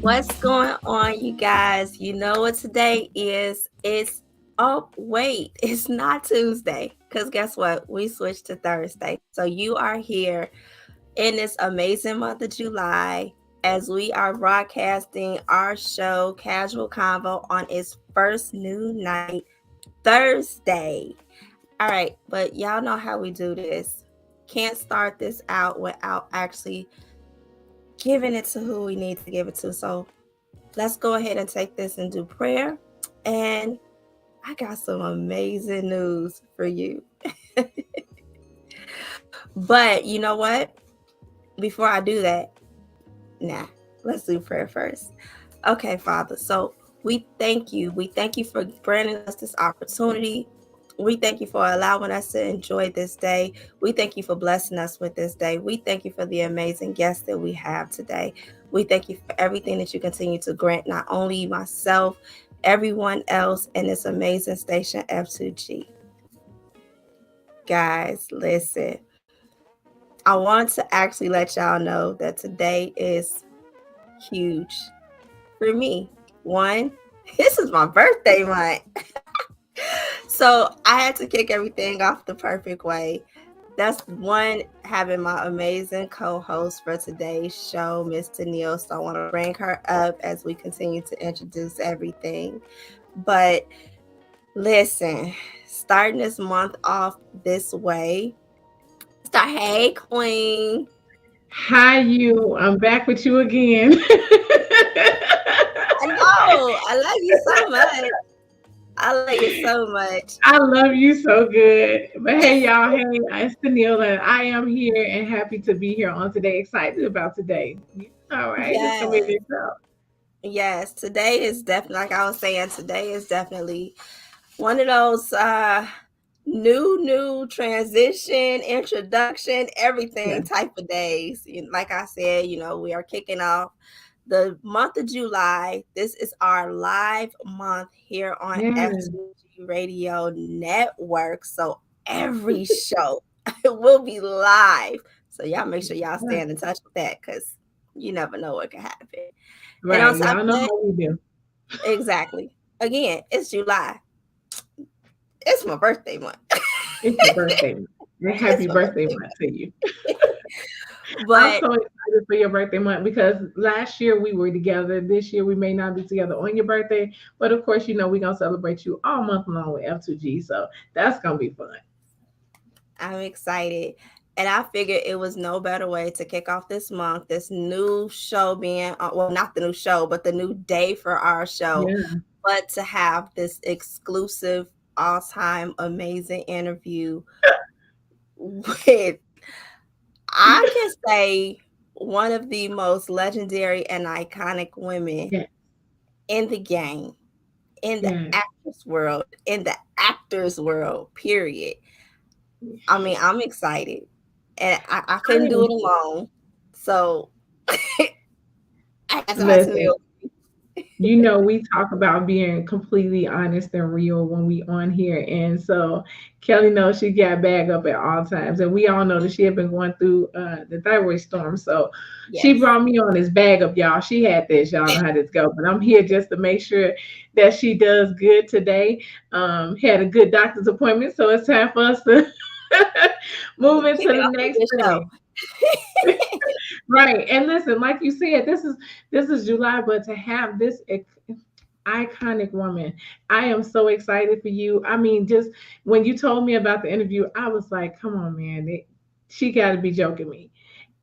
What's going on, you guys? You know what today is? It's not Tuesday. Because guess what? We switched to Thursday. So you are here in this amazing month of July as we are broadcasting our show, Casual Convo, on its first new night, Thursday. All right, but y'all know how we do this. Can't start this out without actually giving it to who we need to give it to. So let's go ahead and take this and do prayer. And I got some amazing news for you. But you know what? Before I do that, let's do prayer first. Okay, Father. So we thank you. We thank you for granting us this opportunity. We thank you for allowing us to enjoy this day. We thank you for blessing us with this day. We thank you for the amazing guests that we have today. We thank you for everything that you continue to grant, not only myself, everyone else in this amazing station, F2G. Guys, listen. I want to actually let y'all know that today is huge for me. One, this is my birthday month. So I had to kick everything off the perfect way. That's one, having my amazing co-host for today's show, Miss Tennille. So I want to bring her up as we continue to introduce everything. But listen, starting this month off this way. Hey, Queen. Hi, you. I'm back with you again. I know. I love you so much. I love you so much. I love you so good. But hey, y'all. Hey, it's Tennille, and I am here and happy to be here on today. Excited about today. All right. It's going to be a Yes. good show. Yes. Today is definitely, like I was saying, today is definitely one of those new transition, introduction, everything Yeah. type of days. Like I said, we are kicking off the month of July. This is our live month here on Yeah. F2G Radio Network. So every show will be live. So y'all make sure y'all stay in touch with that, because you never know what can happen. And on Right. top Y'all of know that, how we do. exactly. Again, it's July. It's my birthday month. It's your birthday month. And It's happy my birthday birthday month to you. month. I'm But so excited for your birthday month because last year we were together. This year we may not be together on your birthday, but of course, we're gonna celebrate you all month long with F2G. So that's gonna be fun. I'm excited. And I figured it was no better way to kick off this month, this new show being, well, not the new show, but the new day for our show, Yeah. but to have this exclusive, all time amazing interview with, I can say, one of the most legendary and iconic women Yeah. in the game, in the Yeah. actress world, in the actors world, period. I mean, I'm excited. And I I couldn't do am it too. alone. So I had somebody to Listen, me. we talk about being completely honest and real when we on here. And so Kelly knows she got bag up at all times. And we all know that she had been going through the thyroid storm. So she Yes. brought me on this bag up, y'all. She had this. Y'all know how this go. But I'm here just to make sure that she does good today. Had a good doctor's appointment. So it's time for us to move into Kick it the off with next this show. thing. Right. And listen, like you said, this is July, but to have this iconic woman, I am so excited for you. I mean, just when you told me about the interview, I was like, come on, man. She got to be joking me.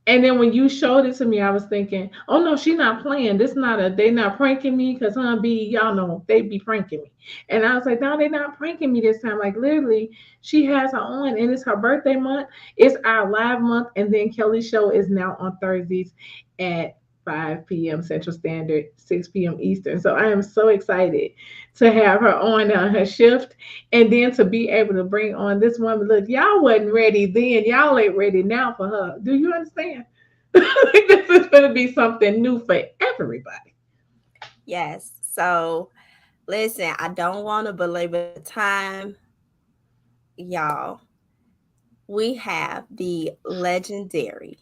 And then when you showed it to me, I was thinking, oh no, she not playing. They not pranking me because B, y'all know they be pranking me. And I was like, no, they not pranking me this time. Like literally, she has her on, and it's her birthday month. It's our live month, and then Kelly's show is now on Thursdays at 5 p.m. Central Standard, 6 p.m. Eastern. So I am so excited to have her on her shift, and then to be able to bring on this woman. Look, y'all wasn't ready then. Y'all ain't ready now for her. Do you understand? This is going to be something new for everybody. Yes. So listen, I don't want to belabor the time, y'all. We have the legendary,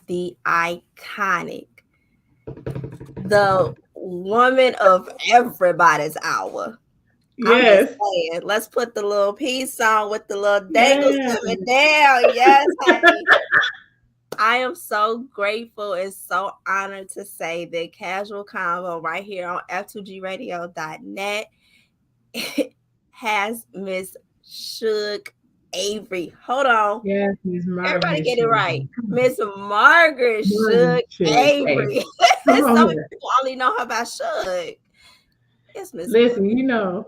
the iconic, the woman of everybody's hour. I'm just Yes. saying, let's put the little peace on with the little dangles Yes. coming down. Yes, honey. I am so grateful and so honored to say that Casual Convo right here on F2GRadio.net has Miss Shug Avery. Hold on. Yes, Miss Everybody Margaret get it Shug. right. Miss Margaret Margaret Shug Shug. Hey, Avery. come So on many here. people only know her by Shug. It's Miss Listen, Margaret.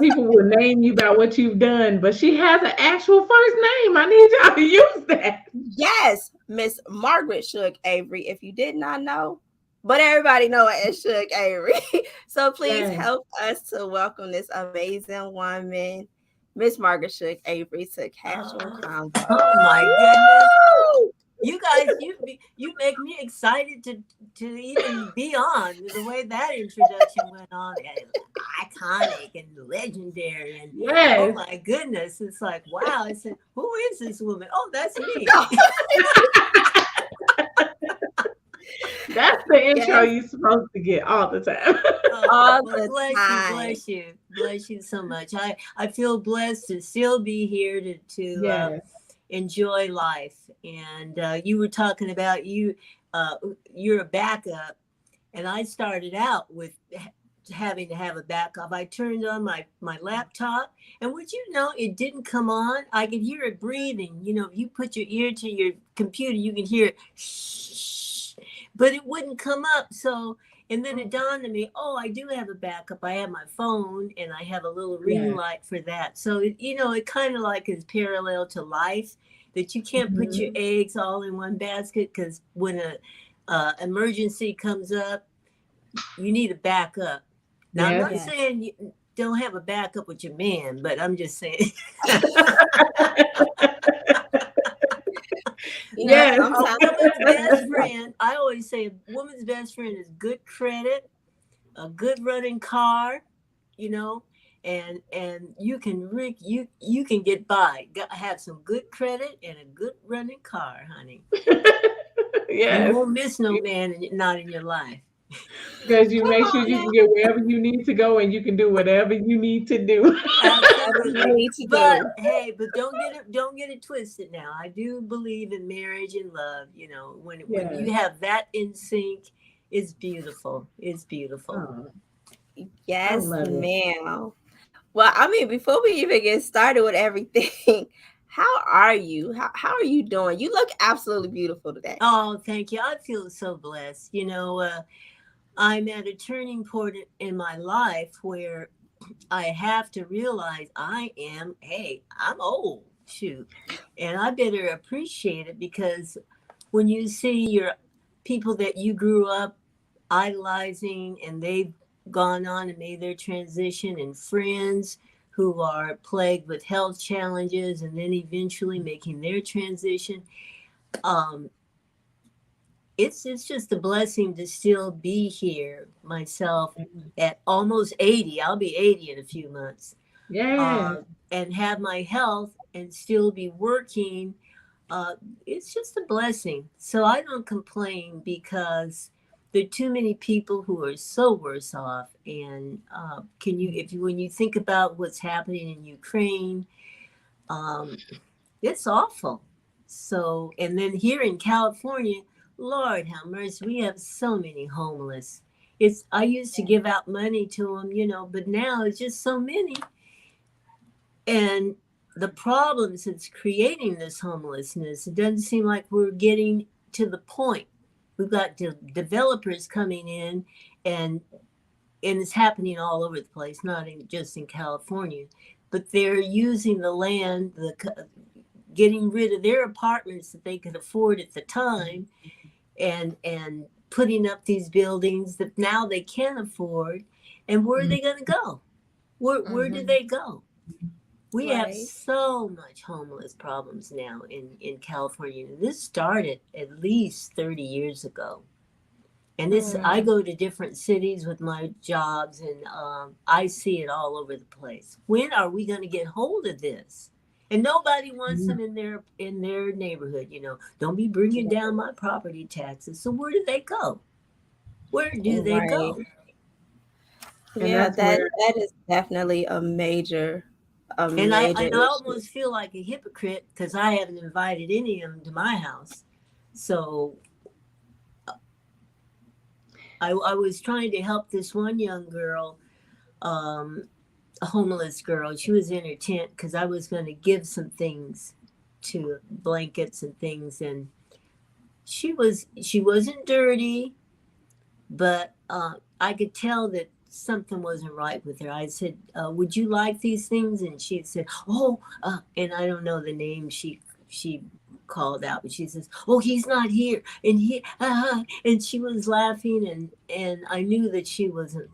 people will name you by what you've done, but she has an actual first name. I need y'all to use that. Yes, Miss Margaret Shug Avery. If you did not know, but everybody know it as Shug Avery. So please Yes. help us to welcome this amazing woman, Miss Margaret Shug Avery, to Casual Convo. Oh my goodness. Woo! You guys, you make me excited to even be on the way that introduction went on. Iconic and legendary, and oh Yes. my goodness, it's like wow. I said, who is this woman? Oh, that's me. That's the intro Yes, you're supposed to get all the time. Oh, all well, the time. bless you so much. I feel blessed to still be here to Yes. enjoy life. And you were talking about you're a backup, and I started out with having to have a backup. I turned on my laptop, and would you know, it didn't come on. I could hear it breathing. You know, if you put your ear to your computer, you can hear it, shh, but it wouldn't come up. So, and then it dawned on me, oh, I do have a backup. I have my phone, and I have a little ring Yes. light for that. So, it kind of like is parallel to life, that you can't put your Mhm. eggs all in one basket, because when a emergency comes up, you need a backup. Now, I'm Yes. not Yes. saying you don't have a backup with your man, but I'm just saying Yes. a Sometimes woman's best friend, I always say a woman's best friend is good credit, a good running car, you know, and you can get by. Have some good credit and a good running car, honey. You Yes. won't miss no man not in your life. Because you come make sure on you now. can get wherever you need to go and you can do whatever you need to do. Whatever you Absolutely. need to But do. hey, but don't get it twisted now. I do believe in marriage and love, when Yes. you have that in sync, it's beautiful. It's beautiful. Oh, I Yes, love it. ma'am. Well, I mean, before we even get started with everything, how are you? How are you doing? You look absolutely beautiful today. Oh, thank you. I feel so blessed. I'm at a turning point in my life where I have to realize I'm old, shoot. And I better appreciate it, because when you see your people that you grew up idolizing and they've gone on and made their transition, and friends who are plagued with health challenges and then eventually making their transition, um, it's just a blessing to still be here myself at almost 80. I'll be 80 in a few months, Yes. uh, and have my health and still be working. uh, it's just a blessing. So I don't complain, because there are too many people who are so worse off. And when you think about what's happening in Ukraine, um, it's awful. So, and then here in California, Lord have mercy, we have so many homeless. I used to give out money to them, but now it's just so many. And the problems that's creating this homelessness, it doesn't seem like we're getting to the point. We've got developers coming in, and it's happening all over the place, not just in California, but they're using the land, getting rid of their apartments that they could afford at the time, and putting up these buildings that now they can't afford. And where are they going to go? Where do Hmm. they go? We have Right. so much homeless problems now in California. This started at least 30 years ago. And I Mm. go to different cities with my jobs, and I see it all over the place. When are we going to get hold of this? And nobody wants them in their neighborhood. Don't be bringing down my property taxes. So where do they go? Where do they Right. go? And Yeah, that's that where, that is definitely a And I major issue. almost feel like a hypocrite because I haven't invited any of them to my house. So I was trying to help this one young girl, um, a homeless girl. She was in her tent because I was going to give some things to blankets and things, and she wasn't dirty, but I could tell that something wasn't right with her. I said, "Would you like these things?" And she said, "Oh," and I don't know the name she called out, but she says, "Oh, he's not here," and and she was laughing, and I knew that she wasn't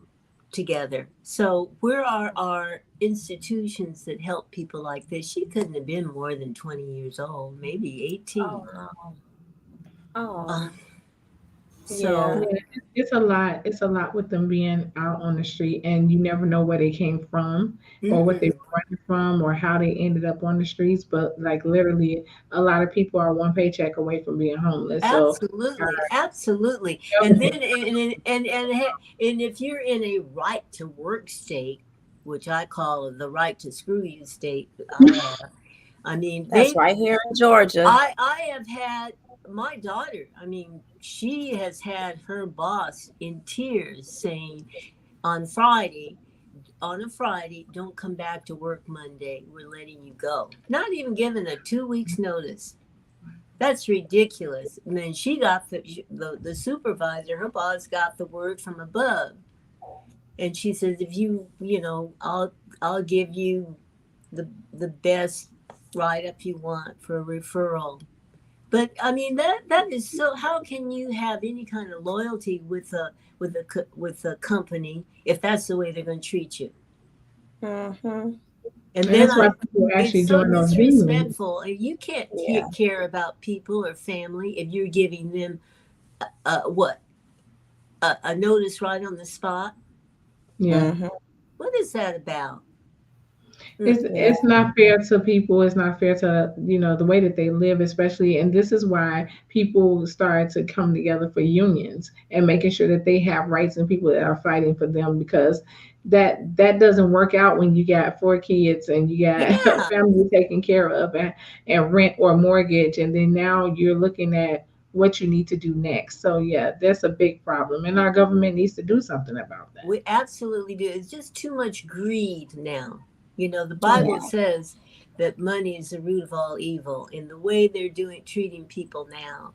together. So where are our institutions that help people like this? She couldn't have been more than 20 years old, maybe 18. Oh no. Oh, Uh, yeah. so yeah, it's a lot. It's a lot with them being out on the street, and you never know where they came from, or what they mm-mm. were running from, or how they ended up on the streets. But like literally, a lot of people are one paycheck away from being homeless. So, Absolutely, absolutely. And then government, and if you're in a right to work state, which I call the right to screw you state, I mean That's they right here in Georgia. I have had my daughter, I mean, she has had her boss in tears saying on Friday, on a Friday, don't come back to work Monday. We're letting you go. Not even given a 2 weeks notice. That's ridiculous. And then she got the supervisor, her boss got the word from above. And she says, if I'll give you the best write up you want for a referral. But I mean that is so. How can you have any kind of loyalty with a company if that's the way they're going to treat you? Mm-hmm. And and then that's why people it's actually so join those unions. disrespectful. And you can't Yeah. care about people or family if you're giving them what a notice right on the spot. Yeah. Mm-hmm. What is that about? It's Yeah. it's not fair to people. It's not fair to the way that they live, especially. And this is why people start to come together for unions and making sure that they have rights and people that are fighting for them, because that doesn't work out when you got four kids and you got a Yeah, family taken care of, and rent or mortgage, and then now you're looking at what you need to do next. So yeah, that's a big problem, and our government needs to do something about that. we absolutely do. It's just too much greed now. The Yeah. Bible says that money is the root of all evil, and the way they're treating people now,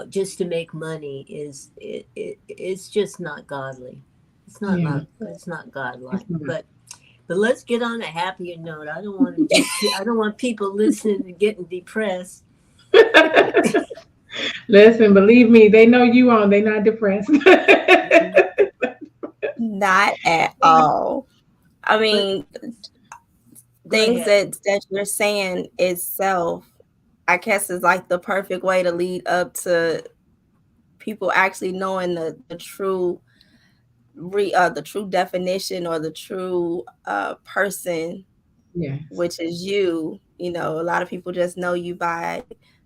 just to make money it's just not godly. It's not Yeah. not it's not godlike. It's not. But let's get on a happier note. I don't want people listening and getting depressed. Listen, believe me, they know you on. They not depressed. Not at all. I But mean, go things ahead. that you're saying itself, I guess, is like the perfect way to lead up to people actually knowing the true definition or the true person, Yes. which is you. A lot of people just know you by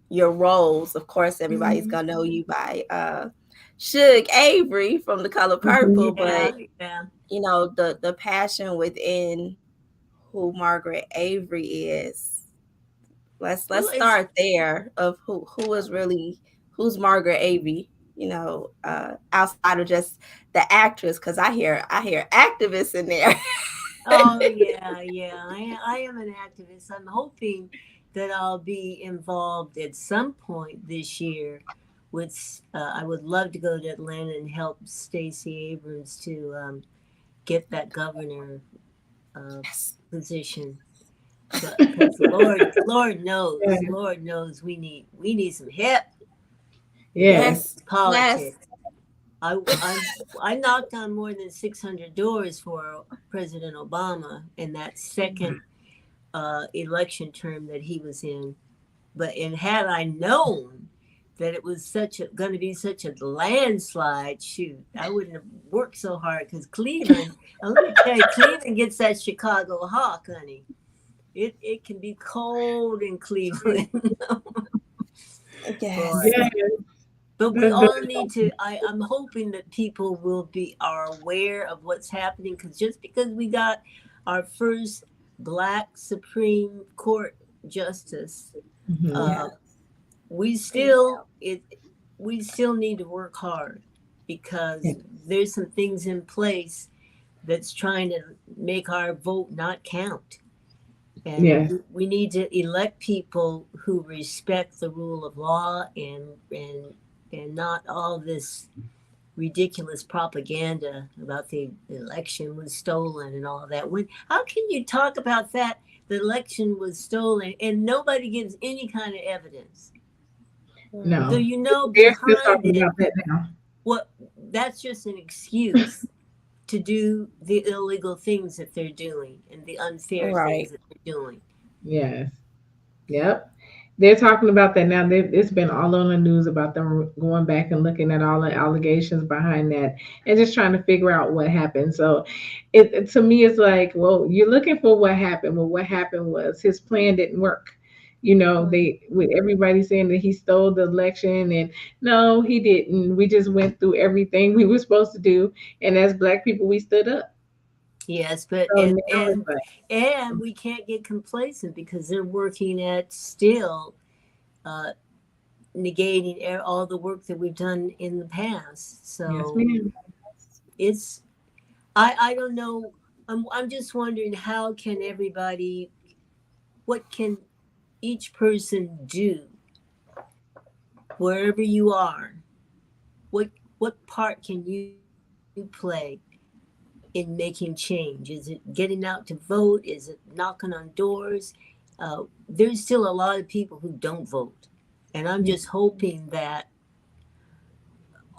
your roles. Of course, everybody's Mhm. gonna know you by Shug Avery from The Color Mhm. Purple, Yeah, but yeah. the passion within who Margaret Avery is. Let's Well, it's start there of who's Margaret Avery. Outside of just the actress, because I hear activists in there. Oh yeah, yeah. I am an activist. I'm hoping that I'll be involved at some point this year. With I would love to go to Atlanta and help Stacey Abrams to get that governor uh, Yes, position. Because Yeah. Lord knows we need some hip Yes. yes, yes. politics. I knocked on more than 600 doors for President Obama in that second election term that he was in. And had I known that it was going to be such a landslide, shoot, I wouldn't have worked so hard because Cleveland. Let me tell you, Cleveland gets that Chicago hawk, honey. it can be cold in Cleveland. Yes. Boy. Yeah, But we that, all need to. I'm hoping that people will be are aware of what's happening, because just because we got our first Black Supreme Court justice, mhm. Yeah. uh, we Female. still it we still need to work hard, Yeah. because there's some things in place that's trying to make our vote not count. And Yes. we need to elect people who respect the rule of law, and not all this ridiculous propaganda about the election was stolen and all of that. How can you talk about that? The election was stolen and nobody gives any kind of evidence. So No. They're still behind talking it, about that now. what that's just an excuse to do the illegal things that they're doing and the unfair things Right. that they're doing. Yes. Yep. They're talking about that now. It's been all on the news about them going back and looking at all the allegations behind that and just trying to figure out what happened. So, to me, it's like, well, you're looking for what happened. Well, what happened was his plan didn't work. They with everybody saying that he stole the election, and no, he didn't. We just went through everything we were supposed to do, and as Black people, we stood up. Yes, but So now it's like, and we can't get complacent, because they're working at still uh, negating all the work that we've done in the past. yes, So ma'am. it's I don't know. I'm just wondering, how can everybody, what can each person do wherever you are? What part can you play in making change? Is it getting out to vote? Is it knocking on doors? There's still a lot of people who don't vote, and I'm Yeah. just hoping that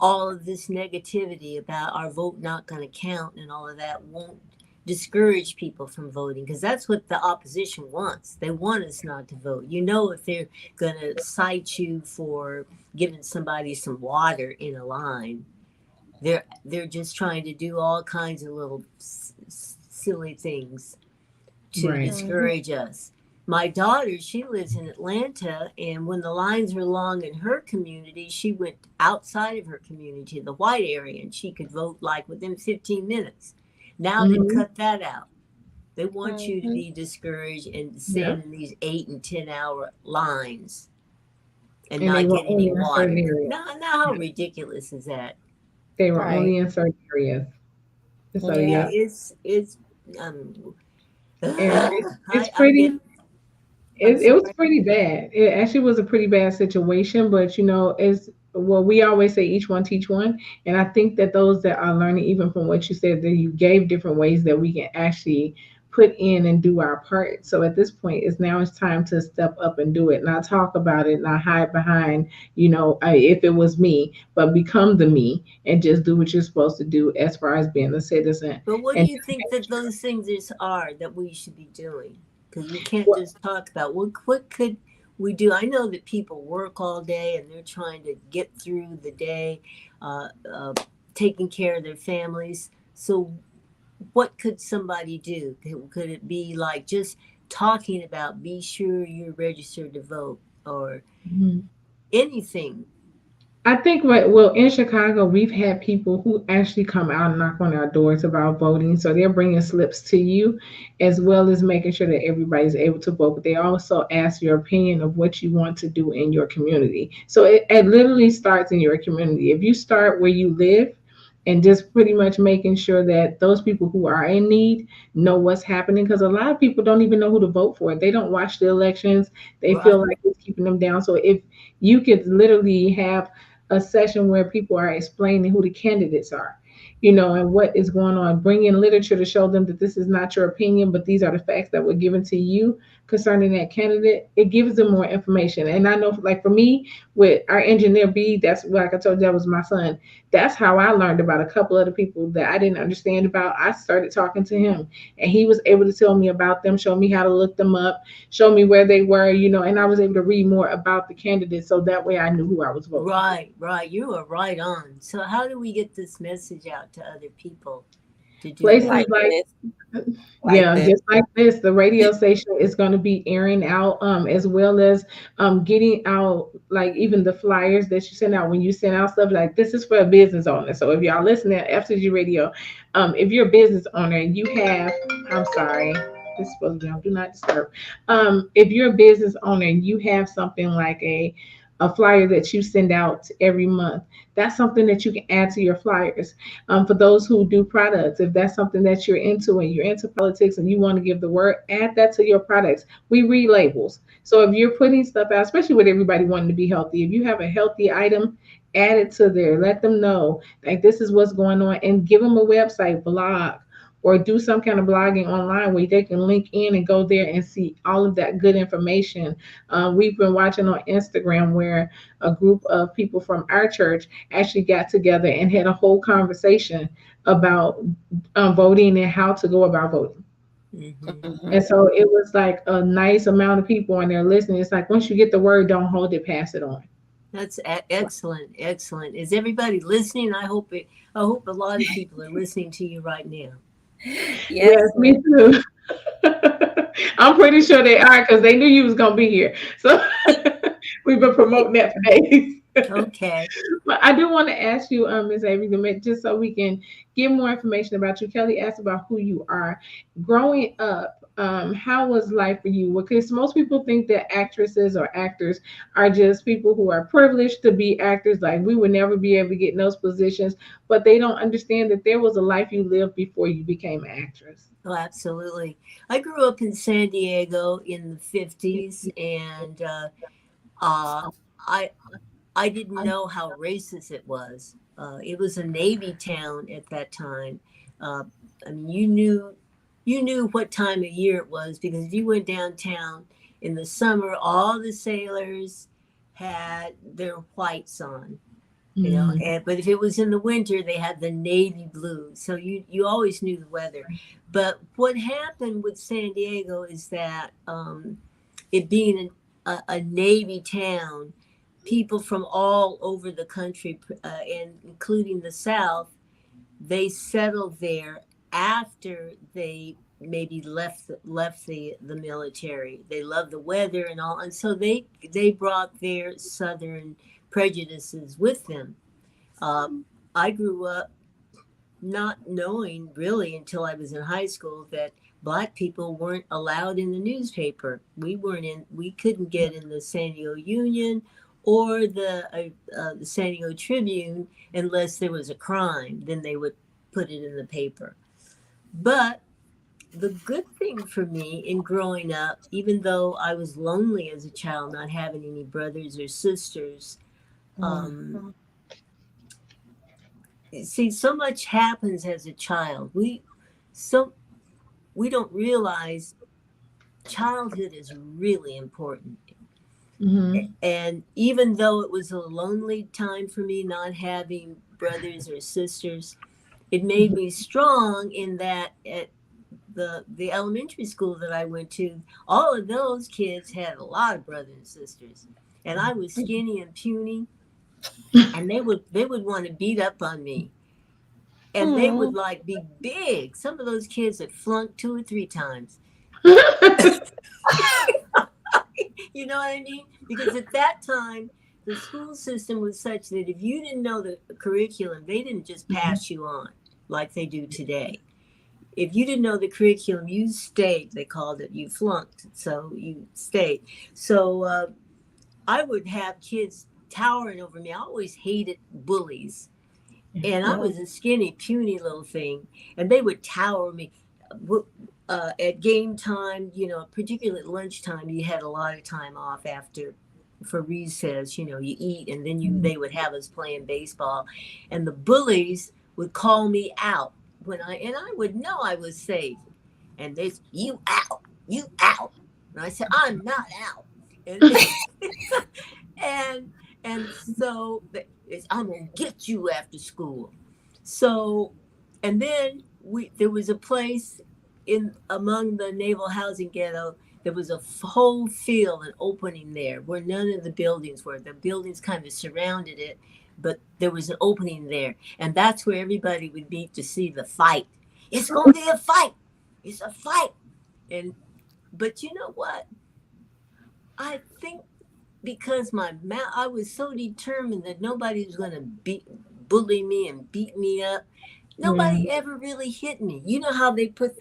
all of this negativity about our vote not going to count and all of that won't discourage people from voting, because that's what the opposition wants. They want us not to vote. If they're going to cite you for giving somebody some water in a line, they're just trying to do all kinds of little silly things to Right. Mhm. discourage us. My daughter, she lives in Atlanta, and when the lines were long in her community, she went outside of her community, the white area, and she could vote like within 15 minutes. Now they've Hmm. cut that out. They want you to Mhm. be discouraged and stand Yep. in these 8 and 10 hour lines and And they not were get any only in certain water. areas. Now how Yeah. ridiculous is that? They were Right. only in certain areas. So Yeah, yeah, Yeah. it's um and it's I'm pretty. getting. I'm It was sorry. pretty bad. It actually was a pretty bad situation, but as well, we always say each one teach one. And I think that those that are learning, even from what you said, that you gave different ways that we can actually put in and do our part. So at this point, it's time to step up and do it, not talk about it, not hide behind, if it was me, but become the me and just do what you're supposed to do as far as being a citizen. But what do And you think that those things are that we should be doing? Because we can't what, just talk about what could we do. I know that people work all day and they're trying to get through the day, uh, uh, taking care of their families. So, what could somebody do? Could it be like just talking about, be sure you're registered to vote, or anything? I think well in Chicago we've had people who actually come out and knock on our doors about voting. So they're bringing slips to you, as well as making sure that everybody's able to vote. But they also ask your opinion of what you want to do in your community. So it literally starts in your community. If you start where you live, and just pretty much making sure that those people who are in need know what's happening, because a lot of people don't even know who to vote for. They don't watch the elections. They feel Right. like it's keeping them down. So if you could literally have a session where people are explaining who the candidates are, and what is going on. Bring in literature to show them that this is not your opinion, but these are the facts that were given to you concerning that candidate. It gives them more information. And I know, like for me, with our engineer B, that's like I told you, that was my son. That's how I learned about a couple other people that I didn't understand about. I started talking to him, and he was able to tell me about them, show me how to look them up, show me where they were, and I was able to read more about the candidates, so that way I knew who I was voting for. Right, right. You are right on. So, how do we get this message out to other people? to do Places that. Like like, this, like yeah, this. just like this, the radio station is going to be airing out, as well as getting out, like even the flyers that you send out. When you send out stuff like this is for a business owner. So if y'all listen to F2G radio, if you're a business owner and you have, I'm sorry, this is supposed to be on do not disturb. If you're a business owner and you have something like a flyer that you send out every month, that's something that you can add to your flyers. For those who do products, if that's something that you're into and you're into politics and you want to give the word, add that to your products. We read labels. So if you're putting stuff out, especially with everybody wanting to be healthy, if you have a healthy item, add it to there. Let them know like this is what's going on, and give them a website, blog, or do some kind of blogging online where they can link in and go there and see all of that good information. We've been watching on Instagram where a group of people from our church actually got together and had a whole conversation about voting and how to go about voting. Hmm. And Mhm. so it was like a nice amount of people on there listening. It's like once you get the word, don't hold it, pass it on. That's excellent, excellent. Is everybody listening? I hope a lot of people are listening to you right now. Yes, Yes, me ma'am. too. I'm pretty sure they are because they knew you was gonna be here. So we've been promoting that for days. Okay. But I do want to ask you, Ms. Avery, just so we can get more information about you. Kelly asked about who you are. Growing up, how was life for you? Because most people think that actresses or actors are just people who are privileged to be actors. Like we would never be able to get in those positions, but they don't understand that there was a life you lived before you became an actress. Oh, absolutely. I grew up in San Diego in the 50s, and uh, I I didn't know how racist it was. It was a Navy town at that time. Uh, I mean, you knew what time of year it was because if you went downtown in the summer, all the sailors had their whites on, you know. Mm. And but if it was in the winter, they had the navy blue. So you always knew the weather. But what happened with San Diego is that it being a navy town, people from all over the country, and including the South, they settled there after they maybe left the military. They loved the weather and all, and so they brought their Southern prejudices with them. uh, I grew up not knowing really until I was in high school that black people weren't allowed in the newspaper. We couldn't get in the San Diego Union or the San Diego Tribune unless there was a crime. Then they would put it in the paper. But the good thing for me in growing up, even though I was lonely as a child, not having any brothers or sisters, um, Mhm. see, so much happens as a child. So we don't realize childhood is really important. Mm-hmm. And even though it was a lonely time for me not having brothers or sisters, it made me strong in that at the elementary school that I went to, all of those kids had a lot of brothers and sisters. And I was skinny and puny, and they would want to beat up on me. And they would Mhm. like be big. Some of those kids had flunked 2 or 3 times. You know what I mean? Because at that time, the school system was such that if you didn't know the curriculum, they didn't just pass you on like they do today. If you didn't know the curriculum, you stayed. They called it, you flunked. So you stayed. So I would have kids towering over me. I always hated bullies. And I Mhm. was a skinny, puny little thing, and they would tower me. At game time, particularly at lunchtime, you had a lot of time off after for recess. You eat, and then they would have us playing baseball, and the bullies would call me out I would know I was safe, and they you out, you out, and I said I'm not out, and and so I'm gonna get you after school. So, and then there was a place in among the naval housing ghetto. There was a whole field, an opening there where none of the buildings were. The buildings kind of surrounded it, but there was an opening there, and that's where everybody would meet to see the fight. It's going to be a fight. It's a fight. And, but you know what? I think because I was so determined that nobody was going to bully me and beat me up. Yeah. Nobody ever really hit me. You know how they put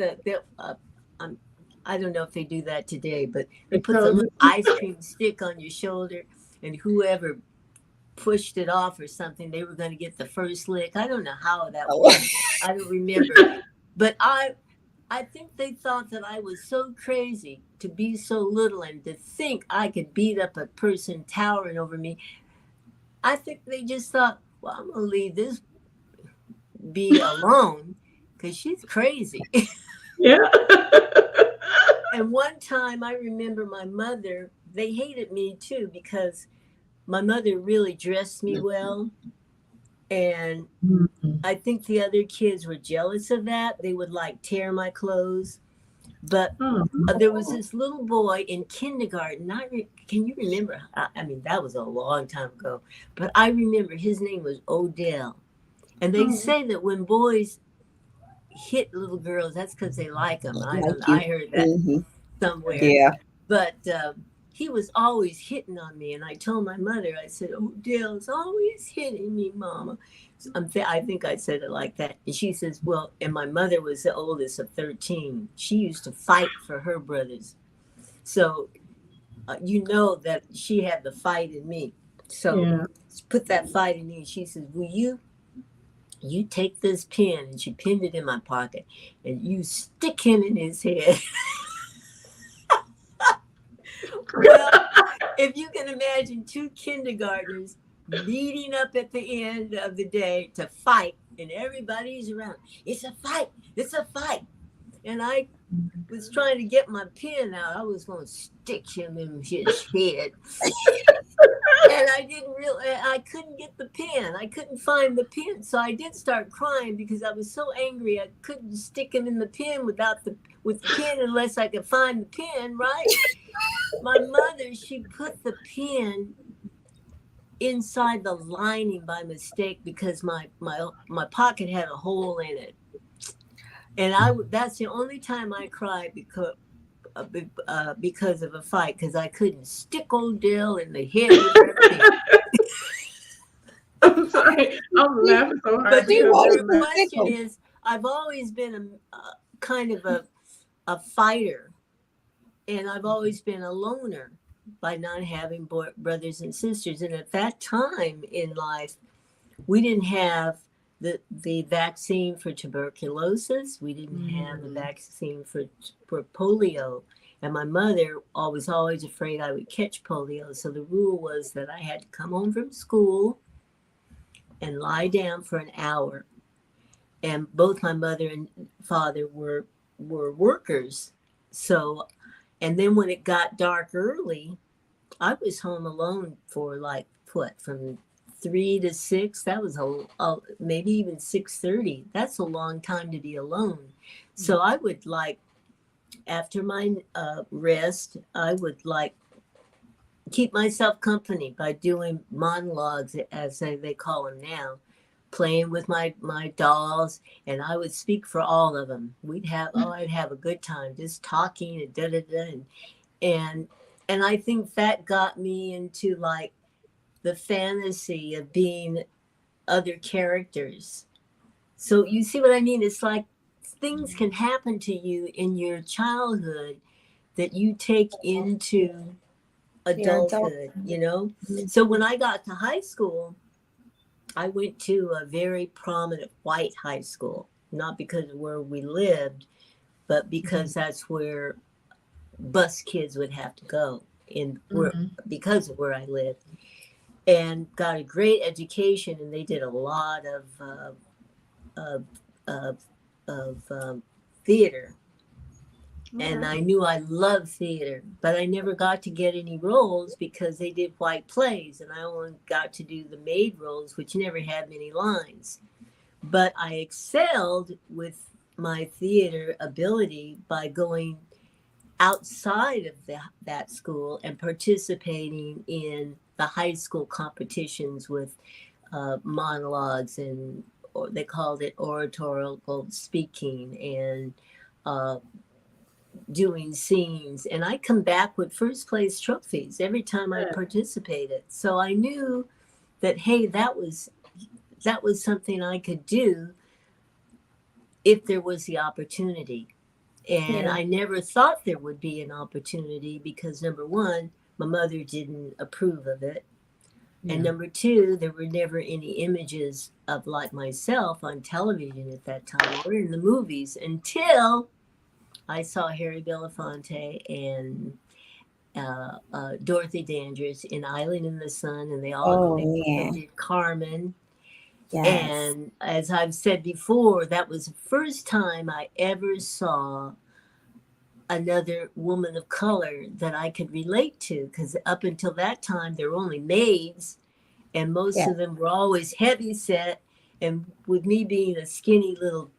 um, I don't know if they do that today, but they The put the little shoulders. ice cream stick on your shoulder, and whoever pushed it off or something, they were going to get the first lick. I don't know how that Oh. worked. I don't remember, but I think they thought that I was so crazy to be so little and to think I could beat up a person towering over me. I think they just thought, well, I'm going to leave this be alone because she's crazy. Yeah. And one time I remember my mother, they hated me too because my mother really dressed me well. And Mhm. I think the other kids were jealous of that. They would like tear my clothes. But Oh, there was this little boy in kindergarten. Can you remember? I mean, that was a long time ago. But I remember his name was Odell. And they oh, say that when boys hit little girls, that's because they like them. I Like don't know. you. I heard that Hmm. somewhere. Yeah. But he was always hitting on me. And I told my mother, I said, Odell's always hitting me, Mama. I think I said it like that. And she says, well, and my mother was the oldest of 13. She used to fight for her brothers. So you know that she had the fight in me. So yeah. she put that fight in me. And she says, will you take this pin, and she pinned it in my pocket, and you stick him in his head. Well, if you can imagine two kindergartners meeting up at the end of the day to fight, and everybody's around, it's a fight, it's a fight. And I was trying to get my pin out. I was going to stick him in his head. And I couldn't get the pin. I couldn't find the pin. So I did start crying because I was so angry. I couldn't stick him in the pin with the pin unless I could find the pin, right? My mother, she put the pin inside the lining by mistake because my pocket had a hole in it. And that's the only time I cried because of a fight, because I couldn't stick Odell in the head with that pin. I'm sorry. I'm laughing so hard But You because wanted your to of stick question 'em. is, I've always been a kind of a fighter, and I've always been a loner by not having brothers and sisters. And at that time in life, we didn't have the vaccine for tuberculosis. We didn't have the Mm. vaccine for polio. And my mother was always afraid I would catch polio. So the rule was that I had to come home from school and lie down for an hour. And both my mother and father were workers. So, and then when it got dark early, I was home alone for like what, from 3 to 6. That was maybe even 6:30. That's a long time to be alone. So I would like, after my rest, I would like keep myself company by doing monologues, as they call them now, playing with my dolls, and I would speak for all of them. I'd have a good time just talking and da da da, and and I think that got me into like the fantasy of being other characters. So you see what I mean? It's like things can happen to you in your childhood that you take into Your adult. adulthood, you know? So when I got to high school, I went to a very prominent white high school, not because of where we lived, but because that's where bus kids would have to go in where Mhm. because of where I lived, and got a great education. And they did a lot of of, of theater, All and right. I knew I loved theater, but I never got to get any roles because they did white plays, and I only got to do the maid roles, which never had many lines. But I excelled with my theater ability by going outside of that school and participating in the high school competitions with monologues and or they called it oratorical speaking and uh, doing scenes. And I come back with first place trophies every time I participated. So I knew that, hey, that was something I could do if there was the opportunity. And Yeah. I never thought there would be an opportunity because number one, my mother didn't approve of it. And Yeah. number two, there were never any images of like myself on television at that time or in the movies until I saw Harry Belafonte and Dorothy Dandridge in Island in the Sun, and Oh they also man. did Carmen. Yes. And as I've said before, that was the first time I ever saw another woman of color that I could relate to. Because up until that time, there were only maids, and most Yeah. of them were always heavy set. And with me being a skinny little,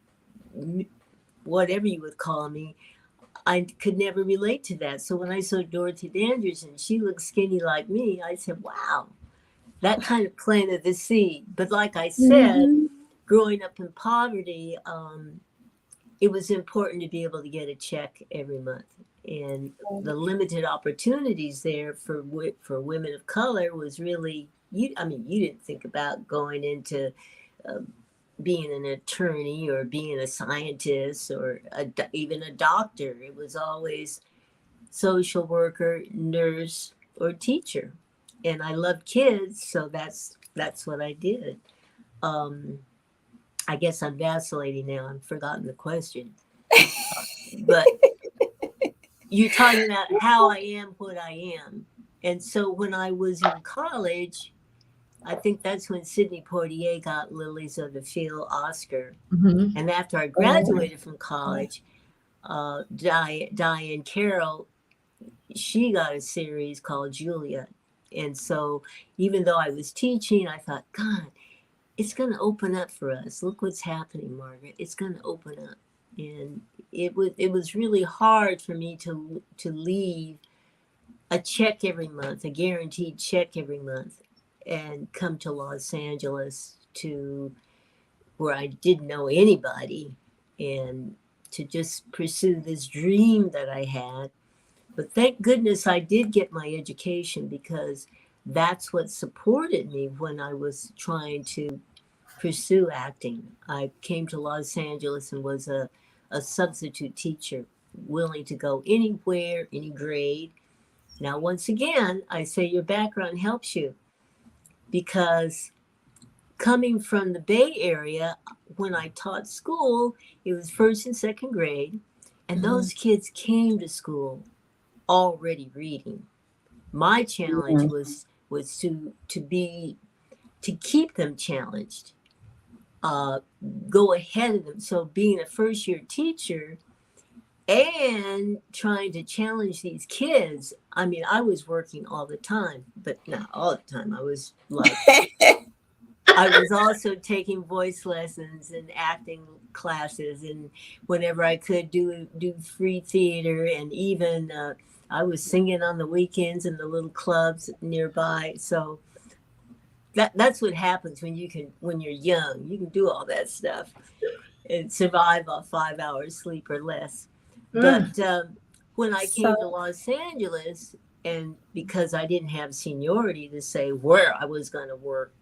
whatever you would call me, I could never relate to that. So when I saw Dorothy Dandridge and she looked skinny like me, I said, wow, that kind of planted the seed. But like I said, Hmm. growing up in poverty, it was important to be able to get a check every month. And the limited opportunities there for women of color was really, you. I mean, you didn't think about going into uh, being an attorney or being a scientist or even a doctor. It was always social worker, nurse, or teacher. And I loved kids, so that's what I did. Um, I guess I'm vacillating now. I've forgotten the question. But you're talking about how I am what I am. And so when I was in college, I think that's when Sidney Poitier got Lilies of the Field Oscar. Mm-hmm. And after I Oh, graduated from college, Diane Carroll, she got a series called Julia. And so even though I was teaching, I thought, God, it's going to open up for us. Look what's happening, Margaret. It's going to open up. And it was really hard for me to leave a check every month, a guaranteed check every month, and come to Los Angeles to where I didn't know anybody and to just pursue this dream that I had. But thank goodness I did get my education because that's what supported me when I was trying to pursue acting. I came to Los Angeles and was a substitute teacher, willing to go anywhere, any grade. Now, once again, I say your background helps you because coming from the Bay Area, when I taught school, it was first and second grade, and mhm. those kids came to school already reading. My challenge Mhm. was to keep them challenged, uh, go ahead of them. So being a first year teacher and trying to challenge these kids, I mean, I was working all the time, but not all the time. I was also taking voice lessons and acting classes, and whenever I could do free theater, and even I was singing on the weekends in the little clubs nearby. So that's what happens when you're young. You can do all that stuff and survive off 5 hours sleep or less. But when I So came to Los Angeles, and because I didn't have seniority to say where I was going to work,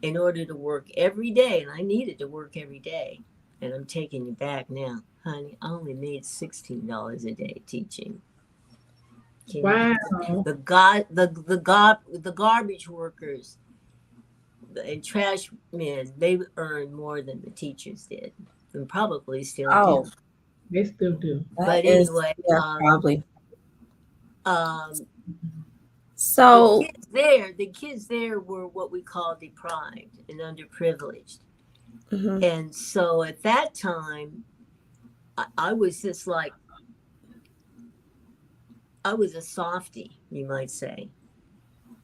in order to work every day, and I needed to work every day, and I'm taking you back now, honey. I only made $16 a day teaching. Can you? Wow. The garbage workers and trash men, they earned more than the teachers did, and probably still do. oh, They still do. that But is anyway, yeah, probably. um, So the kids there were what we call deprived and underprivileged, mhm. and so at that time, I was just like I was a softie, you might say,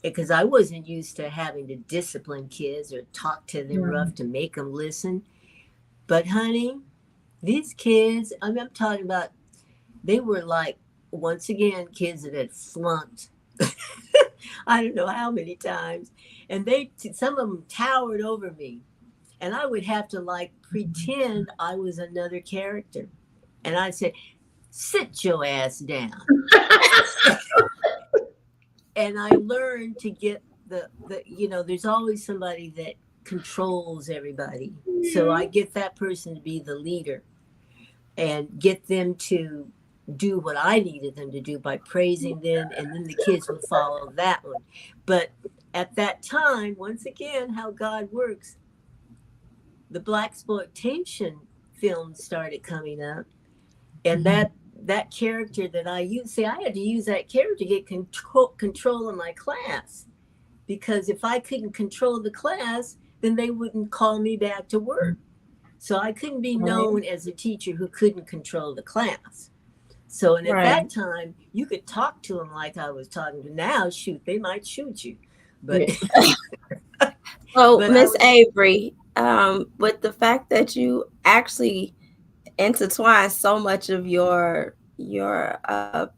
because I wasn't used to having to discipline kids or talk to them Right. rough to make them listen. But honey, these kids, I'm talking about, they were like, once again, kids that had flunked. I don't know how many times. And some of them towered over me. And I would have to like pretend I was another character. And I'd say, sit your ass down. And I learned to get there's always somebody that controls everybody. So I get that person to be the leader and get them to do what I needed them to do by praising them, and then the kids would follow that one. But at that time, once again, how God works, the blaxploitation films started coming up, and that character that I used, see, I had to use that character to get control of my class, because if I couldn't control the class, then they wouldn't call me back to work. So I couldn't be known as a teacher who couldn't control the class. So, and at that time, you could talk to them like I was talking to now. Shoot, they might shoot you. But well, Miss Avery, with the fact that you actually intertwine so much of your